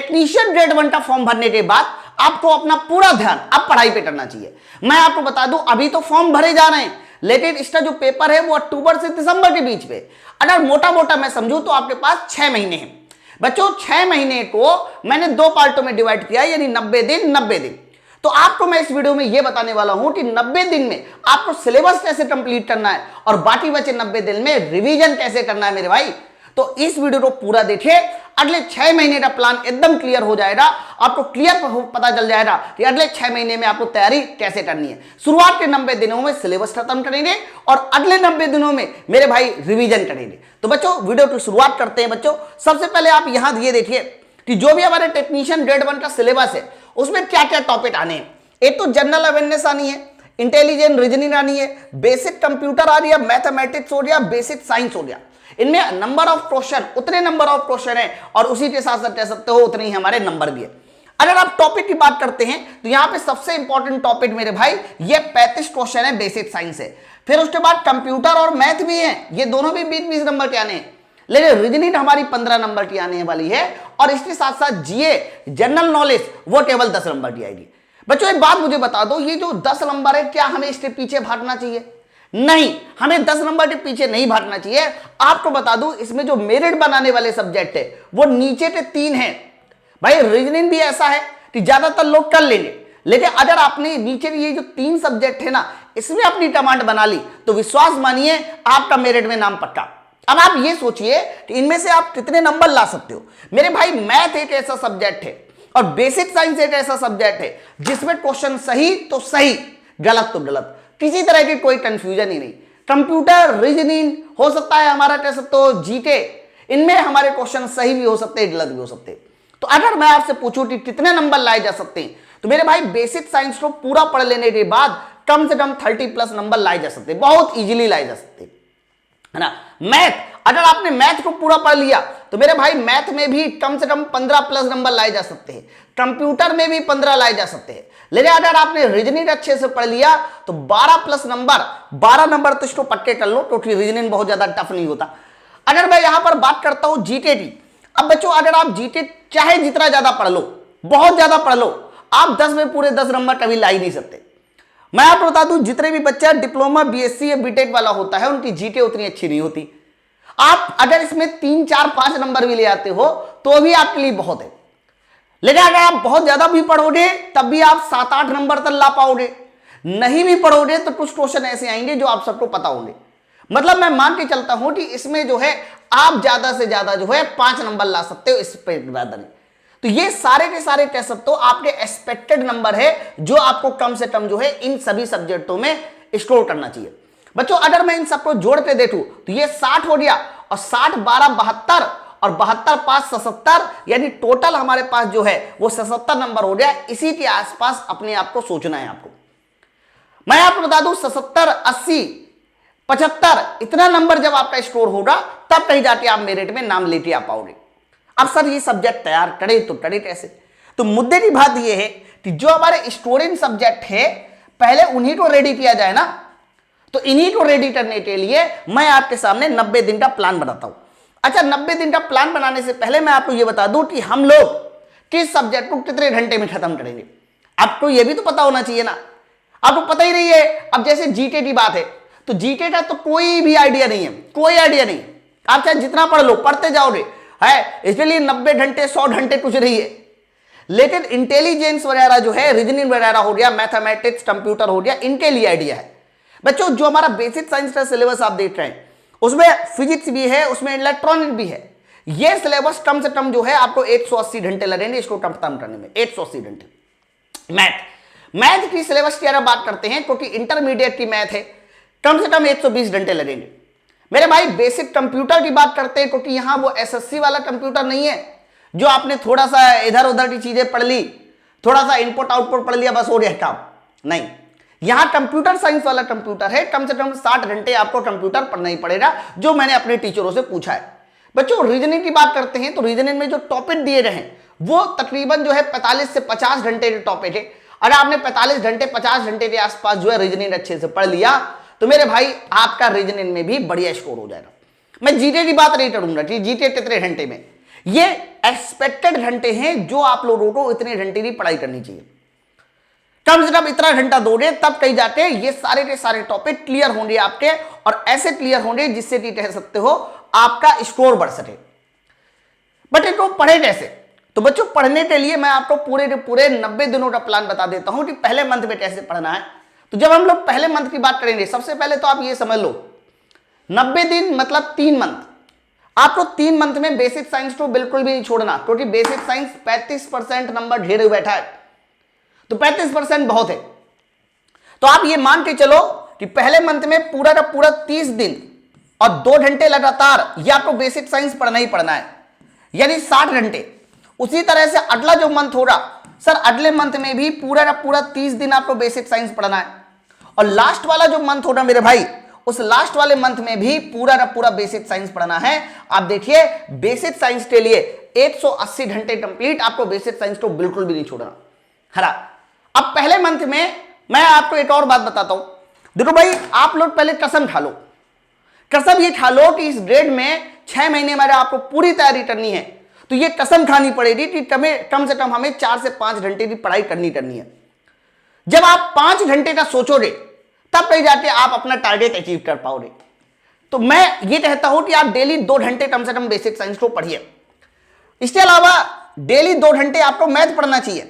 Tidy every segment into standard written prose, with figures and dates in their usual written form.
Technician grade 1 का form भरने के बाद आपको अपना पूरा ध्यान अब पढ़ाई पे करना चाहिए। मैं आपको बता दूं अभी तो फॉर्म भरे जा रहे हैं, लेकिन इसका जो पेपर है वो अक्टूबर से दिसंबर के बीच में, अगर मोटा मोटा मैं समझूं तो आपके पास 6 महीने हैं। बच्चों 6 महीने को मैंने 2 पार्टों में डिवाइड किया, यानी 90 दिन 90 दिन। तो आपको मैं इस वीडियो में यह बताने वाला हूं कि 90 दिन में आपको सिलेबस कैसे कंप्लीट करना है और बाकी बचे 90 दिन में रिवीजन कैसे करना है मेरे भाई। तो इस वीडियो को पूरा देखिए, अगले 6 महीने का प्लान एकदम क्लियर हो जाएगा, आपको क्लियर पता चल जाएगा कि अगले 6 महीने में आपको तैयारी कैसे करनी है। शुरुआत के 90 दिनों में सिलेबस खत्म करेंगे और अगले 90 दिनों में मेरे भाई रिवीजन करेंगे। तो बच्चों वीडियो की शुरुआत करते हैं। बच्चों सबसे पहले आप यहां ये देखिए कि जो भी हमारे टेक्नीशियन ग्रेड 1 का सिलेबस है उसमें क्या क्या टॉपिक आने हैं। एक तो जनरल अवेयरनेस आनी है, इंटेलिजेंट रीजनिंग आनी है, बेसिक कंप्यूटर आ रही है, मैथमेटिक्स हो गया, बेसिक साइंस हो गया। इनमें नंबर ऑफ क्वेश्चन उतने नंबर ऑफ क्वेश्चन है और उसी के साथ साथ कह सकते हो उतने ही हमारे नंबर भी है। अगर आप टॉपिक की बात करते हैं तो यहां पे सबसे इंपॉर्टेंट टॉपिक मेरे भाई ये 35 क्वेश्चन है, बेसिक साइंस है। फिर उसके बाद कंप्यूटर और मैथ भी है, ये दोनों भी 20-20 नंबर के आने हैं। लेकिन रीजनिंग हमारी 15 नंबर की आने वाली है और इसके साथ साथ जीए जनरल नॉलेज वो केवल 10 नंबर की आएगी। बच्चों एक बात मुझे बता दो, ये जो 10 नंबर है क्या हमें इसके पीछे भागना चाहिए? नहीं, हमें 10 नंबर के पीछे नहीं भागना चाहिए। आपको बता दूं इसमें जो मेरिट बनाने वाले सब्जेक्ट है वो नीचे के 3 हैं। भाई रीजनिंग भी ऐसा है कि ज्यादातर लोग कर लेंगे, लेकिन अगर आपने नीचे ये जो 3 सब्जेक्ट है ना इसमें अपनी कमांड बना ली तो विश्वास मानिए आपका मेरिट में नाम पक्का। अब आप ये सोचिए कि इनमें से आप कितने नंबर ला सकते हो। मेरे भाई मैथ एक ऐसा सब्जेक्ट है और बेसिक साइंस एक ऐसा सब्जेक्ट है जिसमें क्वेश्चन सही तो सही, गलत तो गलत, किसी तरह की कोई कंफ्यूजन ही नहीं। कंप्यूटर रीजनिंग हो सकता है हमारा कह सकते हो जीके, इनमें हमारे क्वेश्चन सही भी हो सकते हैं, गलत भी हो सकते हैं। तो अगर मैं आपसे पूछूं कि कितने नंबर लाए जा सकते हैं तो मेरे भाई बेसिक साइंस को पूरा पढ़ लेने के बाद कम से कम 30+ नंबर लाए जा सकते हैं, बहुत इजीली लाए जा सकते हैं, है ना। मैथ, अगर आपने मैथ को पूरा पढ़ लिया तो मेरे भाई मैथ में भी कम से कम 15+ नंबर लाए जा सकते हैं, कंप्यूटर में भी 15 लाए जा सकते हैं। लेकिन अगर आपने रीजनिंग अच्छे से पढ़ लिया तो 12+ नंबर, 12 नंबर तो इसको पक्के कर लो क्योंकि रीजनिंग बहुत ज्यादा टफ नहीं होता। अगर मैं यहां पर बात करता हूं जीके की, अब बच्चों अगर आप जीके चाहे जितना ज्यादा पढ़ लो, बहुत ज्यादा पढ़ लो, आप 10 में पूरे 10 नंबर कभी ला ही नहीं सकते। मैं आपको बता दूं जितने भी बच्चा डिप्लोमा बीएससी या बीटेक वाला होता है उनकी जीके उतनी अच्छी नहीं होती। आप अगर इसमें 3, 4, 5 नंबर भी ले आते हो तो भी आपके लिए बहुत है। लेकिन अगर आप बहुत ज्यादा भी पढ़ोगे तब भी आप 7-8 नंबर तक ला पाओगे। नहीं भी पढ़ोगे तो कुछ क्वेश्चन ऐसे आएंगे जो आप सबको पता होंगे। मतलब मैं मान के चलता हूं कि इसमें जो है आप ज्यादा से ज्यादा जो है 5 नंबर ला सकते हो, इस पे ज्यादा नहीं। तो ये सारे के सारे कह सकते हो आपके एक्सपेक्टेड नंबर है जो आपको कम से कम जो है इन सभी सब्जेक्टों में स्कोर करना चाहिए। बच्चों अगर मैं इन सबको जोड़ के देखूं तो ये 60 हो गया और 60, 12, 72 और 72, 5, 77, यानी टोटल हमारे पास जो है वो 77 नंबर हो गया। इसी के आसपास अपने आप को सोचना है आपको। मैं आपको बता दूं 77, 80, 75 इतना नंबर जब आपका स्कोर होगा तब कहीं जाके आप मेरिट में नाम लेके आ पाओगे। अब सर ये सब्जेक्ट तैयार करे तो करे कैसे? तो मुद्दे की बात ये है कि जो हमारे स्टूडेंट सब्जेक्ट है पहले उन्हीं को रेडी किया जाए ना। तो इन्हीं को रेडी करने के लिए मैं आपके सामने 90 दिन का प्लान बनाता हूं। अच्छा, 90 दिन का प्लान बनाने से पहले मैं आपको यह बता दूं कि हम लोग किस सब्जेक्ट को कितने घंटे में खत्म करेंगे। आपको यह भी तो पता होना चाहिए ना। आपको पता ही नहीं है। अब जैसे जीके की बात है तो जीके का तो कोई भी आइडिया नहीं है, कोई आइडिया नहीं। आप चाहे जितना पढ़ लो, पढ़ते जाओगे है, इसलिए 90 घंटे 100 घंटे कुछ नहीं है। लेकिन इंटेलिजेंस वगैरह जो है, रीजनिंग वगैरह हो गया, मैथमेटिक्स, कंप्यूटर हो गया, इनके लिए आइडिया है। बच्चों जो हमारा बेसिक साइंस का सिलेबस आप देख रहे हैं उसमें फिजिक्स भी है, उसमें इलेक्ट्रॉनिक भी है। यह सिलेबस कम से कम जो है आपको 180 घंटे लगेंगे इसको खत्म करने में, 180 घंटे। मैथ की सिलेबस की अगर बात करते हैं क्योंकि इंटरमीडिएट की मैथ है, कम से कम 120 घंटे लगेंगे। मेरे भाई बेसिक कंप्यूटर की बात करते हैं क्योंकि यहां वो एसएससी वाला कंप्यूटर नहीं है जो आपने थोड़ा सा इधर उधर की चीजें पढ़ ली, थोड़ा सा इनपुट आउटपुट पढ़ लिया, बस हो गया काम। नहीं, यहां कंप्यूटर साइंस वाला कंप्यूटर है। कम से कम 60 घंटे आपको कंप्यूटर पढ़ना ही पड़ेगा, जो मैंने अपने टीचरों से पूछा है। बच्चों रीजनिंग की बात करते हैं तो रीजनिंग में जो टॉपिक दिए गए हैं वो तकरीबन जो है 45 से 50 घंटे के टॉपिक है। अगर आपने 45 घंटे 50 घंटे के आसपास जो है रीजनिंग अच्छे से पढ़ लिया तो मेरे भाई आपका रीजनिंग में भी बढ़िया स्कोर हो जाएगा। मैं जीके की बात नहीं करूंगा कि जीके कितने घंटे में, ये एक्सपेक्टेड घंटे हैं जो आप लोगों को इतने घंटे की पढ़ाई करनी चाहिए। कम से कम इतना घंटा दोगे तब कहीं जाके ये सारे के सारे टॉपिक क्लियर होंगे आपके, और ऐसे क्लियर होंगे जिससे कि कह सकते हो आपका स्कोर बढ़ सके। बट इनको पढ़े कैसे? तो बच्चों पढ़ने के लिए मैं आपको पूरे के पूरे 90 दिनों का प्लान बता देता हूं कि पहले मंथ में कैसे पढ़ना है। तो जब हम लोग पहले मंथ की बात करेंगे, सबसे पहले तो आप ये समझ लो 90 दिन मतलब 3 मंथ। आपको 3 मंथ में बेसिक साइंस को बिल्कुल भी नहीं छोड़ना, क्योंकि बेसिक साइंस 35% नंबर ढेर हुए बैठा है, तो 35% बहुत है। तो आप ये मान के चलो कि पहले मंथ में पूरा का पूरा 30 दिन और 2 घंटे लगातार ये आपको बेसिक साइंस पढ़ना ही पढ़ना है, यानी 60 घंटे। उसी तरह से अगला जो मंथ होगा सर, अगले मंथ में भी पूरा का पूरा 30 दिन आपको बेसिक साइंस पढ़ना है, और लास्ट वाला जो मंथ होगा मेरे भाई, उस लास्ट वाले मंथ में भी पूरा का पूरा बेसिक साइंस पढ़ना है। आप देखिए बेसिक साइंस के लिए 180 घंटे कंप्लीट, आपको बेसिक साइंस को बिल्कुल भी नहीं छोड़ना है ना। अब पहले मंथ में मैं आपको एक और बात बताता हूं। देखो भाई, आप लोग पहले कसम खा लो, कसम ये खा लो कि इस ग्रेड में 6 महीने में आपको पूरी तैयारी करनी है, तो ये कसम खानी पड़ेगी कि कम से कम हमें 4 से 5 घंटे की पढ़ाई करनी है। जब आप 5 घंटे का सोचोगे तब कहीं जाके आप अपना टारगेट अचीव कर पाओगे। तो मैं ये कहता हूं कि आप डेली 2 घंटे कम से कम बेसिक साइंस को पढ़िए। इसके अलावा डेली 2 घंटे आपको मैथ पढ़ना चाहिए।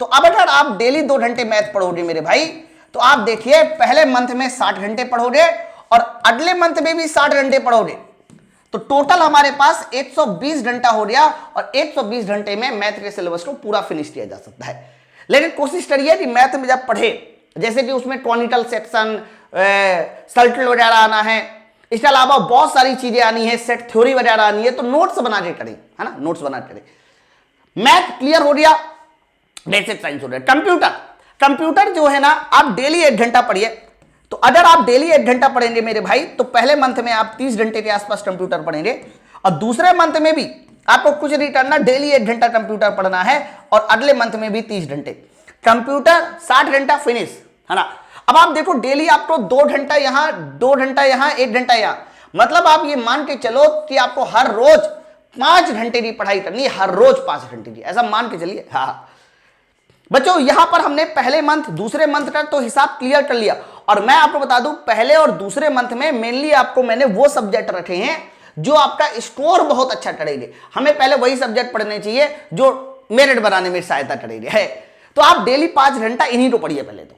तो अब अगर आप डेली 2 घंटे मैथ पढ़ोगे मेरे भाई, तो आप देखिए पहले मंथ में 60 घंटे पढ़ोगे और अगले मंथ में भी 60 घंटे पढ़ोगे, तो टोटल हमारे पास 120 घंटा हो गया, और 120 घंटे में मैथ के सिलेबस को पूरा फिनिश किया जा सकता है। लेकिन कोशिश करिए कि मैथ में जब पढ़े, जैसे कि उसमें कॉनिकल सेक्शन, सर्कल वगैरह आना है, इसके अलावा बहुत सारी चीजें आनी है, सेट थ्योरी वगैरह आनी है, तो नोट्स बना के करें, है ना, नोट्स बना के करें। मैथ क्लियर हो गया, बेसिक साइंस हो गया। कंप्यूटर जो है ना, आप डेली 1 घंटा पढ़िए। तो अगर आप डेली 1 घंटा पढ़ेंगे मेरे भाई, तो पहले मंथ में आप 30 घंटे के आसपास कंप्यूटर पढ़ेंगे, और दूसरे मंथ में भी आपको कुछ नहीं करना, डेली 1 घंटा कंप्यूटर पढ़ना है, और अगले मंथ में भी 30 घंटे कंप्यूटर, 60 घंटा फिनिश, है ना। अब आप देखो डेली आपको 2 घंटा यहां, 2 घंटा यहां, 1 घंटा यहां, मतलब आप ये मान के चलो कि आपको हर रोज 5 घंटे की पढ़ाई करनी है, हर रोज 5 घंटे की, ऐसा मान के चलिए। हाँ बच्चों, यहां पर हमने पहले मंथ दूसरे मंथ का तो हिसाब क्लियर कर लिया, और मैं आपको बता दूं पहले और दूसरे मंथ में मेनली आपको मैंने वो सब्जेक्ट रखे हैं जो आपका स्कोर बहुत अच्छा करेंगे। हमें पहले वही सब्जेक्ट पढ़ने चाहिए जो मेरिट बनाने में सहायता करेंगे, है। तो आप डेली 5 घंटा इन्हीं को पढ़िए पहले तो।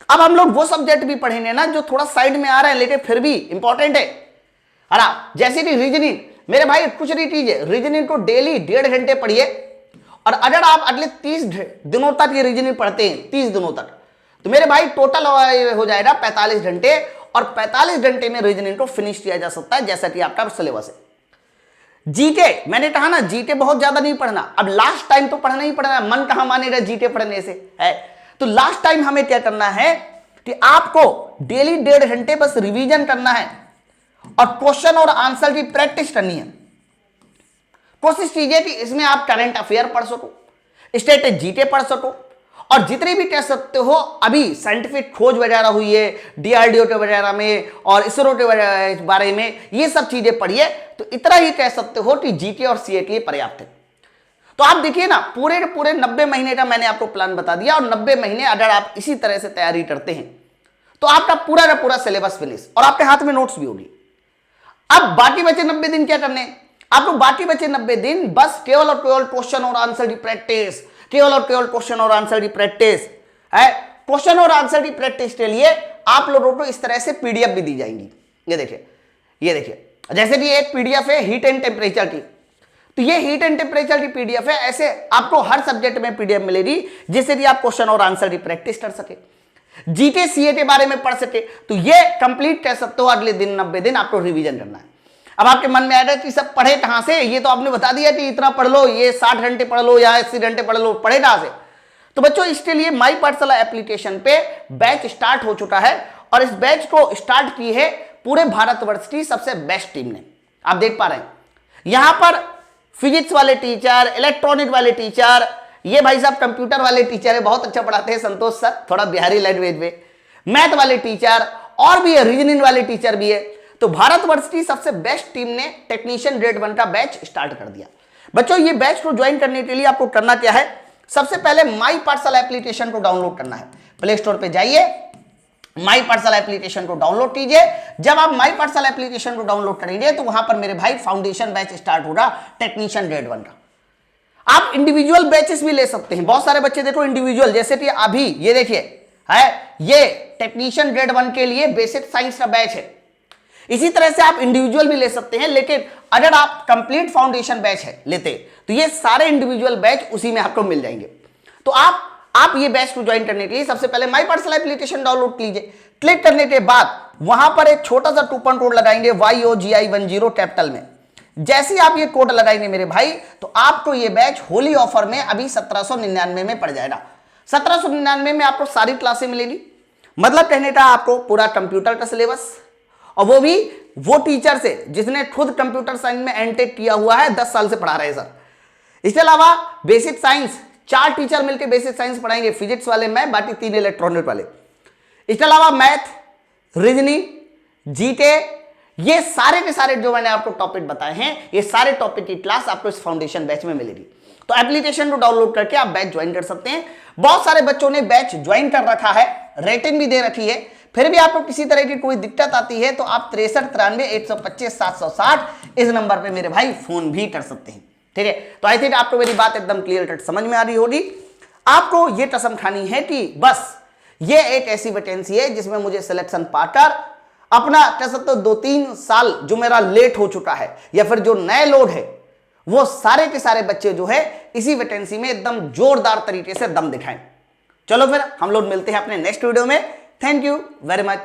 अब हम लोग वो सब्जेक्ट भी पढ़ेंगे ना जो थोड़ा साइड में आ रहा है, लेकिन फिर भी इंपॉर्टेंट है ना, जैसे कि रीजनिंग। मेरे भाई कुछ नहीं कीजिए, रीजनिंग को डेली 1.5 घंटे पढ़िए, और अगर आप अगले 30 दिनों तक ये रीजनिंग पढ़ते हैं, 30 दिनों तक, तो मेरे भाई टोटल हो जाएगा 45 घंटे, और 45 घंटे में रीजनिंग को फिनिश किया जा सकता है, जैसा कि आपका सिलेबस है। जीके, मैंने कहा ना जीके बहुत ज्यादा नहीं पढ़ना, अब लास्ट टाइम तो पढ़ना ही पढ़ना, मन कहां मानेगा जीके पढ़ने से, है। तो लास्ट टाइम हमें क्या करना है कि आपको डेली 1.5 घंटे बस रिवीजन करना है, और क्वेश्चन और आंसर की प्रैक्टिस करनी है। कोशिश कीजिए कि इसमें आप करंट अफेयर पढ़ सको, स्टेट जीके पढ़ सको, और जितने भी कह सकते हो अभी साइंटिफिक खोज वगैरह हुई है डीआरडीओ के वगैरह में और इसरो के बारे में, ये सब चीजें पढ़िए। तो इतना ही कह सकते हो कि जीके और सीए के लिए पर्याप्त है। तो आप देखिए ना, पूरे 90 महीने का मैंने आपको प्लान बता दिया, और 90 महीने अगर आप इसी तरह से तैयारी करते हैं तो आपका पूरा का पूरा सिलेबस फिनिश, और आपके हाथ में नोट्स भी होगी। अब बाकी बचे 90 दिन क्या करने, आपको बाकी बचे 90 दिन बस केवल और केवल क्वेश्चन और आंसर की प्रैक्टिस, केवल और केवल क्वेश्चन और आंसर की प्रैक्टिस है। क्वेश्चन और आंसर की प्रैक्टिस के लिए आप लोगों को इस तरह से पीडीएफ भी दी जाएंगी। ये देखिए, ये देखिए, जैसे कि एक पीडीएफ है हीट एंड टेम्परेचर की, तो ये हीट एंड टेम्परेचर की पीडीएफ है। ऐसे आपको हर सब्जेक्ट में पीडीएफ मिलेगी, जिससे कि आप क्वेश्चन और आंसर की प्रैक्टिस कर सके, जीके सीए के बारे में पढ़ सके। तो ये कंप्लीट कह सकते हो अगले दिन 90 दिन आपको रिवीजन करना है। अब आपके मन में आएगा कि सब पढ़े कहां से, ये तो आपने बता दिया कि इतना पढ़ लो, ये 60 घंटे पढ़ लो या 80 घंटे पढ़ लो, पढ़े कहां से। तो बच्चों इसके लिए माई पाठशाला एप्लीकेशन पे बैच स्टार्ट हो चुका है, और इस बैच को स्टार्ट की है पूरे भारतवर्ष की सबसे बेस्ट टीम ने। आप देख पा रहे हैं यहां पर फिजिक्स वाले टीचर, इलेक्ट्रॉनिक वाले टीचर, ये भाई साहब कंप्यूटर वाले टीचर है, बहुत अच्छा पढ़ाते हैं संतोष सर, थोड़ा बिहारी लैंग्वेज में, मैथ वाले टीचर और भी है, रीजनिंग वाले टीचर भी है। तो भारतवर्ष की सबसे बेस्ट टीम ने टेक्नीशियन ग्रेड 1 का बैच स्टार्ट कर दिया। बच्चों ये बैच को ज्वाइन करने के लिए आपको करना क्या है, सबसे पहले माई पाठशाला एप्लीकेशन को डाउनलोड करना है। प्ले स्टोर पे जाइए, माई पाठशाला एप्लीकेशन को डाउनलोड कीजिए। जब आप माई पाठशाला एप्लीकेशन को डाउनलोड करेंगे तो वहां पर मेरे भाई फाउंडेशन बैच स्टार्ट होगा टेक्नीशियन ग्रेड 1 का। आप इंडिविजुअल बैचेस भी ले सकते हैं। बहुत सारे बच्चे देखो इंडिविजुअल, जैसे कि अभी ये देखिए है, ये टेक्नीशियन ग्रेड 1 के लिए बेसिक साइंस का बैच है। इसी तरह से आप इंडिविजुअल भी ले सकते हैं, लेकिन अगर आप कंप्लीट फाउंडेशन बैच है लेते तो ये सारे इंडिविजुअल बैच उसी में आपको मिल जाएंगे। तो आप ये बैच को ज्वाइन करने के लिए सबसे पहले माई पाठशाला एप्लीकेशन डाउनलोड कीजिए। क्लिक करने के बाद वहां पर एक छोटा सा कूपन कोड लगाएंगे YOGI10 कैपिटल में। जैसे ही आप ये कोड लगाएंगे मेरे भाई, तो आपको ये बैच होली ऑफर में अभी 1799 में पड़ जाएगा। 1799 में आपको सारी क्लासें मिलेगी, मतलब कहने का आपको पूरा कंप्यूटर का सिलेबस, और वो भी वो टीचर से जिसने खुद कंप्यूटर साइंस में एमटेक किया हुआ है, 10 साल से पढ़ा रहे सर। इसके अलावा बेसिक साइंस 4 टीचर मिलकर बेसिक साइंस पढ़ाएंगे, फिजिक्स वाले मैं, बाकी 3 इलेक्ट्रॉनिक वाले। इसके अलावा मैथ, रीजनिंग, जीके, ये सारे के सारे जो मैंने आपको टॉपिक बताए हैं, ये सारे टॉपिक की क्लास आपको इस फाउंडेशन बैच में मिलेगी। तो एप्लीकेशन को डाउनलोड करके आप बैच ज्वाइन कर सकते हैं। बहुत सारे बच्चों ने बैच ज्वाइन कर रखा है, रेटिंग भी दे रखी है। फिर भी आपको किसी तरह की कोई दिक्कत आती है तो आप 6393-125-760 इस नंबर पे मेरे भाई फोन भी कर सकते हैं, ठीक है। तो आई थिंक आपको मेरी बात एकदम क्लियर कट समझ में आ रही होगी। आपको ये कसम खानी है कि बस ये एक ऐसी वैकेंसी है जिसमें मुझे सिलेक्शन पाकर अपना कह सकते हो 2-3 साल जो मेरा लेट हो चुका है या फिर जो नए लोग है, वो सारे के सारे बच्चे जो है इसी वैकेंसी में एकदम जोरदार तरीके से दम दिखाएं। चलो फिर हम लोग मिलते हैं अपने नेक्स्ट वीडियो में। Thank you very much.